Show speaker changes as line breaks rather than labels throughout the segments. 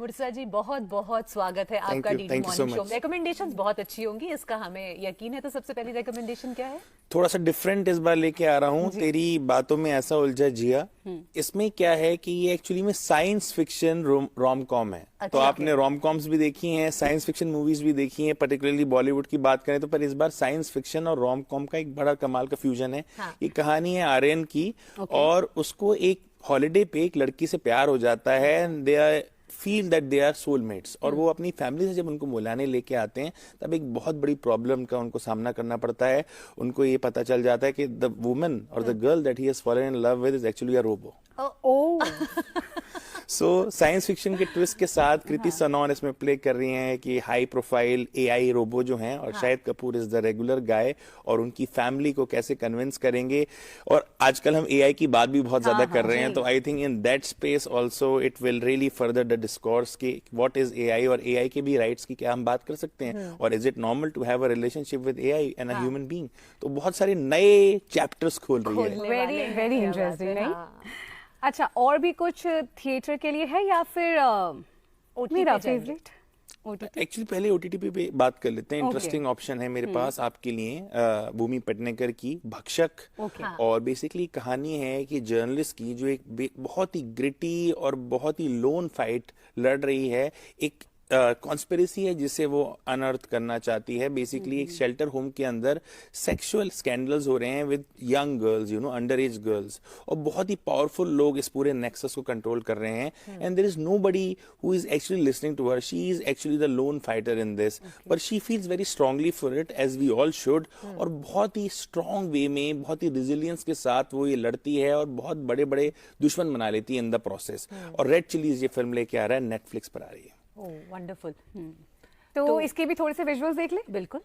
मुर्तजा जी, बहुत बहुत स्वागत है आपका डीडी मॉर्निंग शो। रिकमेंडेशंस बहुत अच्छी होंगी, इसका हमें यकीन है। तो सबसे पहली रिकमेंडेशन क्या है?
थोड़ा सा डिफरेंट इस बार लेके आ रहा हूँ। तेरी बातों में ऐसा उलझा जिया। इसमें क्या है कि ये एक्चुअली में साइंस फिक्शन रोम कॉम है। तो आपने रोम कॉम्स भी देखी हैं, साइंस फिक्शन मूवीज भी देखी हैं, पर्टिकुलरली बॉलीवुड की बात करें तो। पर इस बार साइंस फिक्शन और रोम कॉम का एक बड़ा कमाल का फ्यूजन है। ये कहानी है आर्यन की, और उसको एक हॉलिडे पे एक लड़की से प्यार हो जाता है। They are feel that they are soulmates, और वो अपनी फैमिली से जब उनको बुलाने लेके आते हैं तब एक बहुत बड़ी प्रॉब्लम का उनको सामना करना पड़ता है। उनको ये पता चल जाता है कि द वुमन और the girl that he has fallen in love with is actually a robot. So science fiction के ट्विस्ट के साथ कृति सनोन इसमें प्ले कर रही हैं कि हाई प्रोफाइल एआई रोबो जो हैं, और Shahid Kapoor is the regular guy, और उनकी फैमिली को कैसे कन्विंस करेंगे। और आजकल हम एआई की बात भी बहुत ज्यादा कर रहे हैं, तो I think in that space also it will really further the discourse कि व्हाट इज एआई, और एआई के भी राइट्स की क्या हम बात कर सकते हैं, और is it normal to have a relationship with AI and a human being. तो बहुत सारे नए चैप्टर्स खोल रही है।
वेरी वेरी इंटरेस्टिंग, नहीं? अच्छा, और भी कुछ थिएटर के लिए है या फिर मेरा फेवरेट
एक्चुअली पहले ओटीटी पे बात कर लेते हैं। इंटरेस्टिंग ऑप्शन है मेरे पास आपके लिए, भूमि पेडनेकर की भक्षक। और बेसिकली कहानी है कि जर्नलिस्ट की जो एक बहुत ही ग्रिटी और बहुत ही लोन फाइट लड़ रही है, एक कॉन्स्पिरेसी है जिसे वो अनर्थ करना चाहती है। बेसिकली एक शेल्टर होम के अंदर सेक्सुअल स्कैंडल्स हो रहे हैं with young girls, under as girls, और बहुत ही पावरफुल लोग इस पूरे नेक्सस को कंट्रोल कर रहे हैं। And there is nobody who is actually listening to her. She is actually the lone fighter in this, पर she feels very strongly for it, as we all should. और बहुत ही स्ट्रांग वे में, बहुत ही resilience के साथ वो ये लड़ती है, और बहुत बड़े बड़े दुश्मन बना लेती है इन द प्रोसेस। और रेड चिलीज ये फिल्म लेके आ रहा है, नेटफ्लिक्स पर आ रही है।
वंडरफुल।
तो इसके भी थोड़े से विजुअल्स देख ले।
बिल्कुल,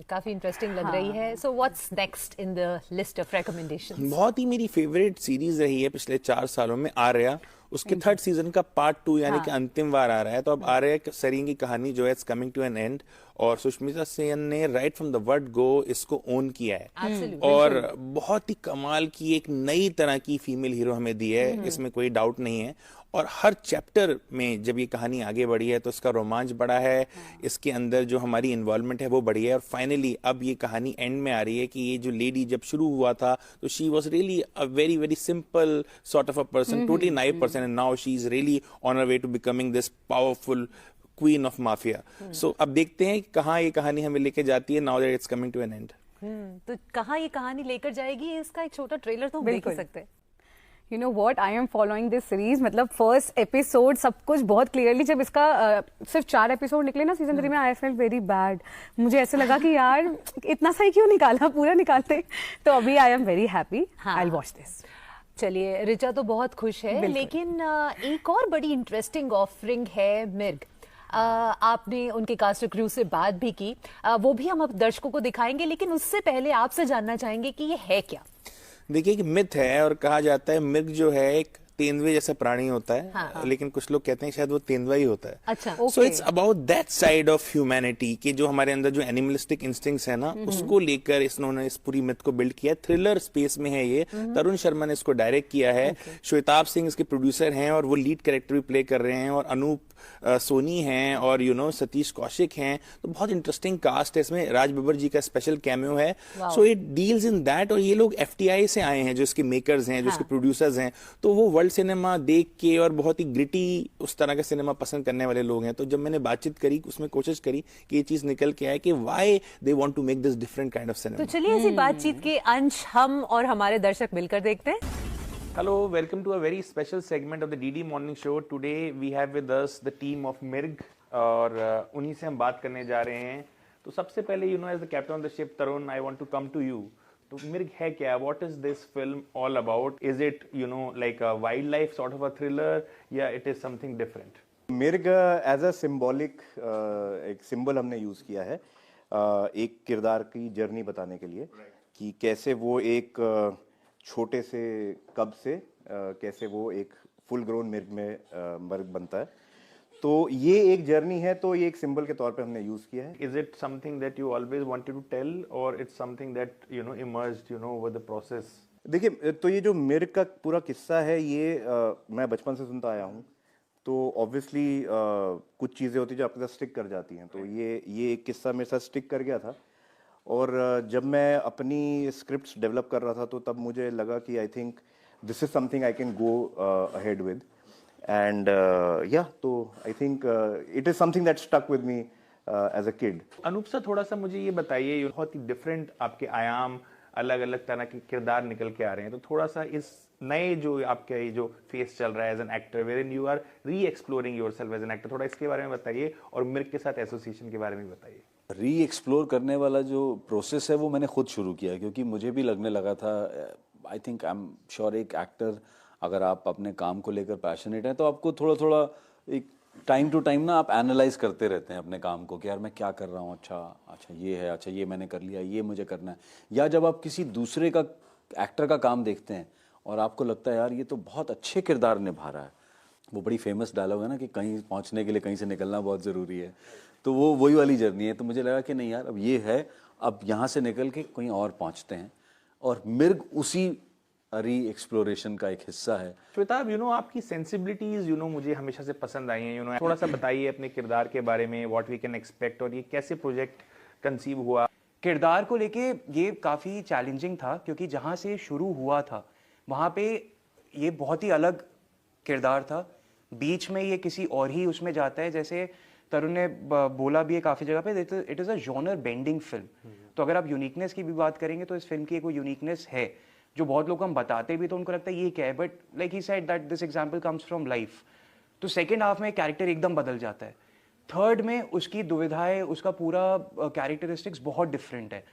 काफी इंटरेस्टिंग लग रही है। So what's next in the list of recommendations?
बहुत ही मेरी फेवरेट सीरीज रही है पिछले 4 सालों में, आर्या। उसके 3rd सीजन का पार्ट 2 यानी कि अंतिम वार आ रहा है। तो अब आर्या सरीन की कहानी जो है it's coming to an end, और सुष्मिता सेन ने right from the word go इसको ओन किया है। और बहुत ही कमाल की एक नई तरह की फीमेल हीरो हमें दी है, इसमें कोई डाउट नहीं है। और हर चैप्टर में जब ये कहानी आगे बढ़ी है तो इसका रोमांच बढ़ा है, इसके अंदर जो हमारी इन्वॉल्वमेंट है वो बढ़ी है। और फाइनली अब ये कहानी एंड में आ रही है कि ये जो लेडी जब शुरू हुआ था तो she was really a very very simple sort of a person, totally naive person, and now she is really on her way to becoming this powerful queen of mafia. So अब देखते हैं कहाँ ये कहानी हमें लेके जाती है, now that it's coming to an end.
तो कहाँ ये कहानी लेकर जाएगी, इसका एक छोटा ट्रेलर तो हम देख ही सकते हैं।
You know what? I am following this series. मतलब फर्स्ट एपिसोड सब कुछ बहुत क्लियरली, जब इसका सिर्फ 4 एपिसोड निकले ना सीजन 3 में, आई फेल्ट वेरी बैड। मुझे ऐसे लगा कि यार इतना सही क्यों निकाला, पूरा निकालते। तो अभी I am very happy, I will watch this.
चलिए, रिचा तो बहुत खुश है, लेकिन एक और बड़ी इंटरेस्टिंग ऑफरिंग है मिर्ग। आपने उनके कास्ट क्रू से बात भी की, वो भी हम अब दर्शकों को दिखाएंगे, लेकिन उससे पहले आपसे जानना चाहेंगे कि ये है क्या।
देखिए कि मिथ है, और कहा जाता है मृग जो है एक तेंदुए जैसा प्राणी होता है, लेकिन कुछ लोग कहते हैं शायद वो तेंदुआ ही होता है।
अच्छा,
so it's about that side of humanity कि जो हमारे अंदर जो एनिमलिस्टिक इंस्टिंक्ट्स है ना, उसको लेकर इन्होंने इस पूरी मिथ को बिल्ड किया है। थ्रिलर स्पेस में है ये। तरुण शर्मा ने इसको डायरेक्ट किया है। श्वेताब सिंह इसके प्रोड्यूसर हैं, और वो लीड कैरेक्टर भी प्ले कर रहे हैं, और अनूप सोनी हैं, और सतीश कौशिक हैं। तो बहुत इंटरेस्टिंग कास्ट है इसमें। राज बब्बर जी का स्पेशल कैमियो है। So it deals in that, और ये लोग एफटीआई से आए हैं, जो इसके मेकर्स हैं, जो इसके प्रोड्यूसर्स हैं। तो वो वर्ल्ड सिनेमा देख के और बहुत ही ग्रिटी उस तरह का सिनेमा पसंद करने वाले लोग हैं। तो जब मैंने बातचीत करी, उसमें कोशिश करी कि ये चीज निकल के आए कि why they want to make this different kind of cinema.
तो चलिए इसी बातचीत के अंश हम और हमारे दर्शक मिलकर देखते हैं।
Hello, welcome to a very special segment of the DD Morning Show. Today we have with us the team of Mirg, और उन्हीं से हम बात करने जा रहे हैं। तो सबसे पहले as the captain of the ship, Tarun, I want to come to you. तो मिर्ग है क्या? What is this film all about? Is it like a wildlife sort of a thriller, या it is something different?
मिर्ग as a symbolic एक symbol हमने use किया है एक किरदार की जर्नी बताने के लिए, कि कैसे वो एक छोटे से कब से कैसे वो एक फुल ग्रोन मिर्ग में मर्ग बनता है। तो ये एक जर्नी है, तो ये एक सिंबल के तौर पे हमने यूज किया है।
Is it something that you always wanted to tell, or it's something that emerged over the process?
देखिए, तो ये जो मिर्ग का पूरा किस्सा है, ये मैं बचपन से सुनता आया हूँ। तो ऑब्वियसली कुछ चीज़ें होती हैं जो आपके साथ स्टिक कर जाती हैं, तो ये एक किस्सा मेरे साथ स्टिक कर गया था। और जब मैं अपनी स्क्रिप्ट्स डेवलप कर रहा था तो तब मुझे लगा कि I think this is something I can go ahead with, and या तो I think it is something that stuck with me as a kid.
Anup sir, थोड़ा सा मुझे ये बताइए, बहुत ही डिफरेंट आपके आयाम, अलग अलग तरह के किरदार निकल के आ रहे हैं, तो थोड़ा सा इस नए जो आपके जो फेस चल रहा है as an actor, wherein you are re exploring yourself as an actor, थोड़ा इसके बारे में बताइए और मिर्ग के साथ एसोसिएशन के बारे में बताइए।
री एक्सप्लोर करने वाला जो प्रोसेस है वो मैंने खुद शुरू किया, क्योंकि मुझे भी लगने लगा था, I think I am sure एक एक्टर अगर आप अपने काम को लेकर पैशनेट हैं तो आपको थोड़ा थोड़ा एक टाइम टू टाइम ना आप एनालाइज करते रहते हैं अपने काम को कि यार मैं क्या कर रहा हूँ, अच्छा ये है, अच्छा ये मैंने कर लिया, ये मुझे करना है। या जब आप किसी दूसरे का एक्टर का काम देखते हैं और आपको लगता है यार ये तो बहुत अच्छे किरदार निभा रहा है, वो बड़ी फेमस डायलॉग है ना कि कहीं पहुंचने के लिए कहीं से निकलना बहुत ज़रूरी है, तो वो वही वाली जर्नी है। तो मुझे लगा कि नहीं यार अब ये है, अब यहाँ से निकल के कहीं और पहुँचते हैं, और मिर्ग उसी री एक्सप्लोरेशन का एक हिस्सा है।
श्वेता, आपकी सेंसिबिलिटीज मुझे हमेशा से पसंद आई हैं, थोड़ा सा बताइए अपने किरदार के बारे में, व्हाट वी कैन एक्सपेक्ट, और ये कैसे प्रोजेक्ट कंसीव हुआ।
किरदार को लेके ये काफ़ी चैलेंजिंग था, क्योंकि जहाँ से शुरू हुआ था वहाँ पे ये बहुत ही अलग किरदार था, बीच में ये किसी और ही उसमें जाता है, जैसे तरुण ने बोला भी है काफ़ी जगह पे, it is a genre bending film. तो अगर आप यूनिकनेस की भी बात करेंगे तो इस फिल्म की एक वो यूनिकनेस है जो बहुत लोग हम बताते भी तो उनको लगता है ये क्या है, but like he said that this example comes from life. तो सेकंड हाफ में कैरेक्टर एकदम बदल जाता है, थर्ड में उसकी दुविधाएं, उसका पूरा कैरेक्टरिस्टिक्स बहुत डिफरेंट है।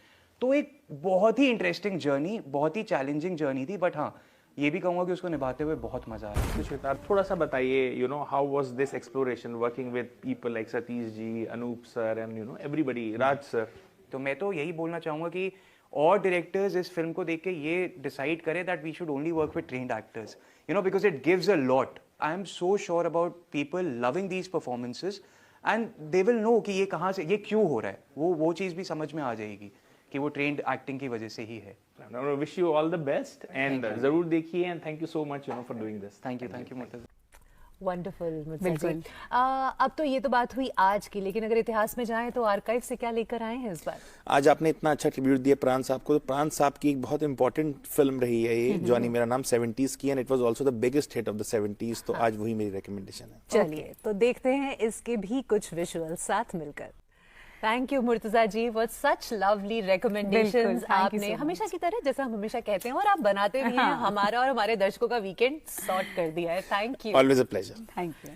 तो एक बहुत ही इंटरेस्टिंग जर्नी, बहुत ही चैलेंजिंग जर्नी थी, बट हाँ ये भी कहूँगा कि उसको निभाते हुए बहुत मजा आया।
तो श्वेता, थोड़ा सा बताइए, how was this exploration working with people like Satish ji, Anup sir and everybody, Raj sir.
तो मैं तो यही बोलना चाहूँगा कि और डायरेक्टर्स इस फिल्म को देख के ये डिसाइड करें that we should only work with trained actors, because it gives a lot. I am so sure about people loving these performances, and they will know कि ये कहाँ से, ये क्यों हो रहा है, वो चीज़ भी समझ में आ जाएगी कि वो ट्रेन्ड एक्टिंग की वजह से ही है।
Wish you all the best, and जरूर देखिए, and thank you so much for doing this.
Thank you Murtaza.
Wonderful. बिल्कुल। अब तो ये तो बात हुई आज की, लेकिन अगर इतिहास में जाएं तो आर्काइव से क्या लेकर आए हैं इस बार?
आज आपने इतना अच्छा ट्रिब्यूट दिया प्राण साहब को, तो प्राण साहब की एक बहुत इंपॉर्टेंट फिल्म रही है ये, जॉनी मेरा नाम, 70s की, and it was also the biggest hit of the 70s, तो आज वही मेरी रिकमेंडेशन है।
चलिए तो देखते हैं इसके भी कुछ विजुअल्स साथ मिलकर। Thank you Murtaza ji for such lovely recommendations. आपने हमेशा की तरह, जैसा हम हमेशा कहते हैं और आप बनाते भी हैं, हमारा और हमारे दर्शकों का वीकेंड सॉर्ट कर दिया है। Thank you.
Always a pleasure.
Thank you.